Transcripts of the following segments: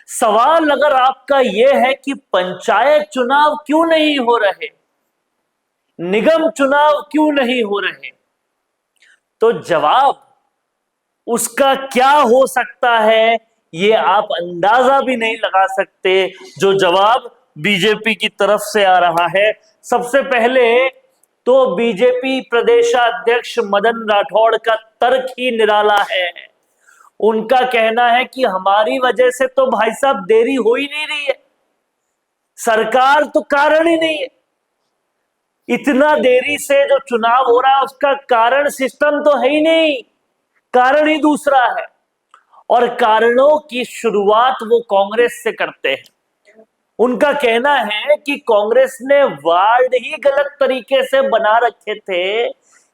सवाल अगर आपका यह है कि पंचायत चुनाव क्यों नहीं हो रहे, निगम चुनाव क्यों नहीं हो रहे, तो जवाब उसका क्या हो सकता है ये आप अंदाजा भी नहीं लगा सकते। जो जवाब बीजेपी की तरफ से आ रहा है, सबसे पहले तो बीजेपी प्रदेशाध्यक्ष मदन राठौड़ का तर्क ही निराला है। उनका कहना है कि हमारी वजह से तो भाई साहब देरी हो ही नहीं रही है, सरकार तो कारण ही नहीं है। इतना देरी से जो चुनाव हो रहा है उसका कारण सिस्टम तो है ही नहीं, कारण ही दूसरा है। और कारणों की शुरुआत वो कांग्रेस से करते हैं। उनका कहना है कि कांग्रेस ने वार्ड ही गलत तरीके से बना रखे थे,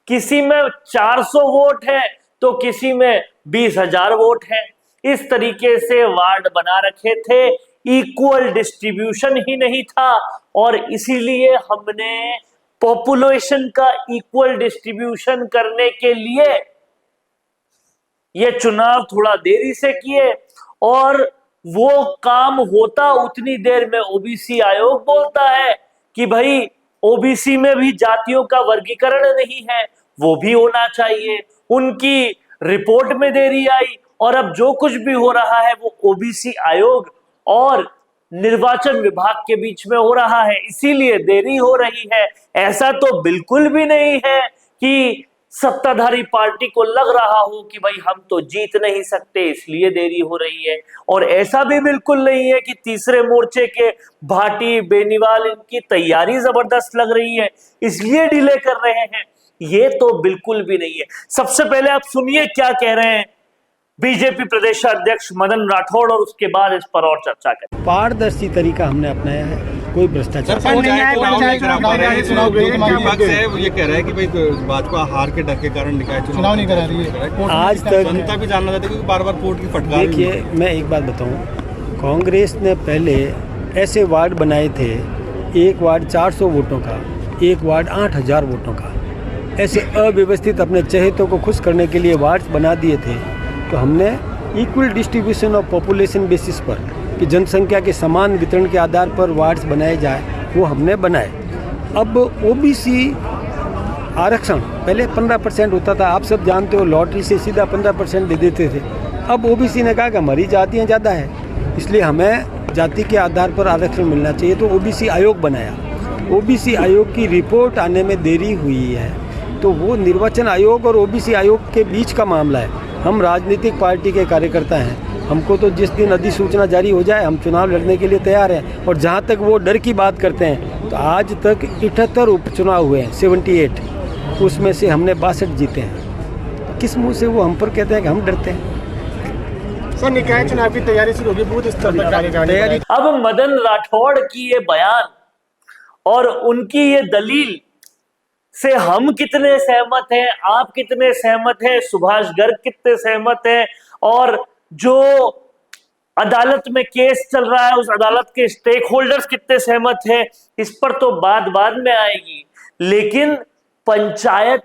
किसी में 400 वोट है तो किसी में 20,000 वोट है, इस तरीके से वार्ड बना रखे थे, इक्वल डिस्ट्रीब्यूशन ही नहीं था। और इसीलिए हमने पॉपुलेशन का इक्वल डिस्ट्रीब्यूशन करने के लिए ये चुनाव थोड़ा देरी से किए, और वो काम होता उतनी देर में ओबीसी आयोग बोलता है कि भाई ओबीसी में भी जातियों का वर्गीकरण नहीं है, वो भी होना चाहिए। उनकी रिपोर्ट में देरी आई और अब जो कुछ भी हो रहा है वो ओबीसी आयोग और निर्वाचन विभाग के बीच में हो रहा है, इसीलिए देरी हो रही है। ऐसा तो बिल्कुल भी नहीं है कि सत्ताधारी पार्टी को लग रहा हो कि भाई हम तो जीत नहीं सकते इसलिए देरी हो रही है, और ऐसा भी बिल्कुल नहीं है कि तीसरे मोर्चे के भाटी बेनीवाल इनकी तैयारी जबरदस्त लग रही है इसलिए डिले कर रहे हैं, ये तो बिल्कुल भी नहीं है। सबसे पहले आप सुनिए क्या कह रहे हैं बीजेपी प्रदेशाध्यक्ष मदन राठौड़, और उसके बाद इस पर और चर्चा करें। पारदर्शी तरीका हमने अपनाया है, कोई भ्रष्टाचार ये कह रहा है कि भाई भाजपा हार के डर के कारण निकाय चुनाव नहीं करा रही है। आज तक जनता भी जानना चाहती है कि बार बार कोर्ट की फटकार। देखिए, मैं एक बात बताऊं, कांग्रेस ने पहले ऐसे वार्ड बनाए थे, एक वार्ड 400 वोटों का, एक वार्ड 8,000 वोटों का, ऐसे अव्यवस्थित अपने चहेतों को खुश करने के लिए वार्ड बना दिए थे। तो हमने equal distribution of population basis पर, कि जनसंख्या के समान वितरण के आधार पर वार्ड्स बनाए जाए, वो हमने बनाए। अब ओबीसी आरक्षण पहले 15% होता था, आप सब जानते हो, लॉटरी से सीधा 15% दे देते थे। अब ओबीसी ने कहा कि हमारी जातियाँ ज़्यादा है, इसलिए हमें जाति के आधार पर आरक्षण मिलना चाहिए, तो ओबीसी आयोग बनाया। ओबीसी आयोग की रिपोर्ट आने में देरी हुई है, तो वो निर्वाचन आयोग और ओबीसी आयोग के बीच का मामला है। हम राजनीतिक पार्टी के कार्यकर्ता हैं, हमको तो जिस दिन अधिसूचना जारी हो जाए हम चुनाव लड़ने के लिए तैयार हैं। और जहाँ तक वो डर की बात करते हैं, तो आज तक 78 उपचुनाव हुए हैं, 78, उसमें से हमने 62 जीते हैं। किस मुंह से वो हम पर कहते हैं कि हम डरते हैं? सर, निकाय चुनाव की तैयारी शुरू होगी, बूथ स्तर पर तैयारी। अब मदन राठौड़ की ये बयान और उनकी ये दलील से हम कितने सहमत हैं, आप कितने सहमत हैं, सुभाष गर्ग कितने सहमत हैं, और जो अदालत में केस चल रहा है उस अदालत के स्टेक होल्डर्स कितने सहमत हैं, इस पर तो बात बाद में आएगी। लेकिन पंचायत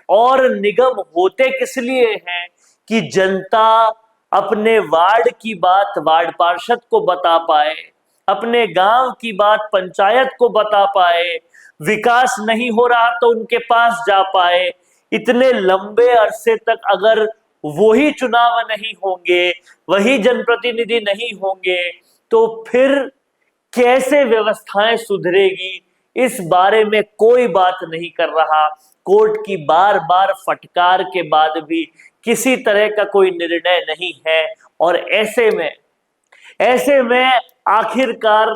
और निगम होते किस लिए हैं कि जनता अपने वार्ड की बात वार्ड पार्षद को बता पाए, अपने गांव की बात पंचायत को बता पाए, विकास नहीं हो रहा तो उनके पास जा पाए। इतने लंबे अरसे तक अगर वही चुनाव नहीं होंगे, वही जनप्रतिनिधि नहीं होंगे, तो फिर कैसे व्यवस्थाएं सुधरेगी, इस बारे में कोई बात नहीं कर रहा। कोर्ट की बार बार फटकार के बाद भी किसी तरह का कोई निर्णय नहीं है, और ऐसे में आखिरकार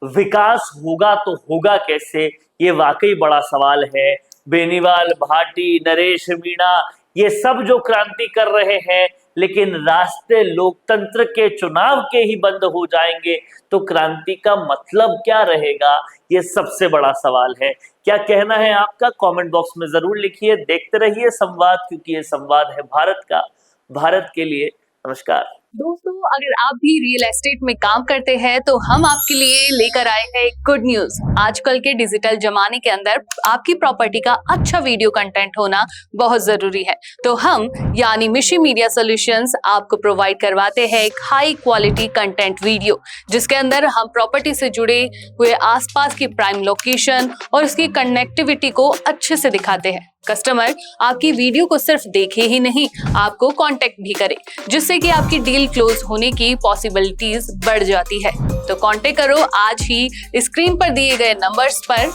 विकास होगा तो होगा कैसे, ये वाकई बड़ा सवाल है। बेनीवाल, भाटी, नरेश मीणा, ये सब जो क्रांति कर रहे हैं, लेकिन रास्ते लोकतंत्र के चुनाव के ही बंद हो जाएंगे तो क्रांति का मतलब क्या रहेगा, ये सबसे बड़ा सवाल है। क्या कहना है आपका, कमेंट बॉक्स में जरूर लिखिए। देखते रहिए संवाद, क्योंकि ये संवाद है भारत का, भारत के लिए। नमस्कार। दोस्तों, अगर आप भी रियल एस्टेट में काम करते हैं तो हम आपके लिए लेकर आए हैं एक गुड न्यूज। आजकल के डिजिटल जमाने के अंदर आपकी प्रॉपर्टी का अच्छा वीडियो कंटेंट होना बहुत जरूरी है। तो हम यानी मिशी मीडिया सॉल्यूशंस आपको प्रोवाइड करवाते हैं एक हाई क्वालिटी कंटेंट वीडियो, जिसके अंदर हम प्रॉपर्टी से जुड़े हुए आसपास की प्राइम लोकेशन और उसकी कनेक्टिविटी को अच्छे से दिखाते हैं। कस्टमर आपकी वीडियो को सिर्फ देखे ही नहीं, आपको कांटेक्ट भी करे, जिससे कि आपकी डील क्लोज होने की पॉसिबिलिटीज बढ़ जाती है। तो कांटेक्ट करो आज ही स्क्रीन पर दिए गए नंबर्स पर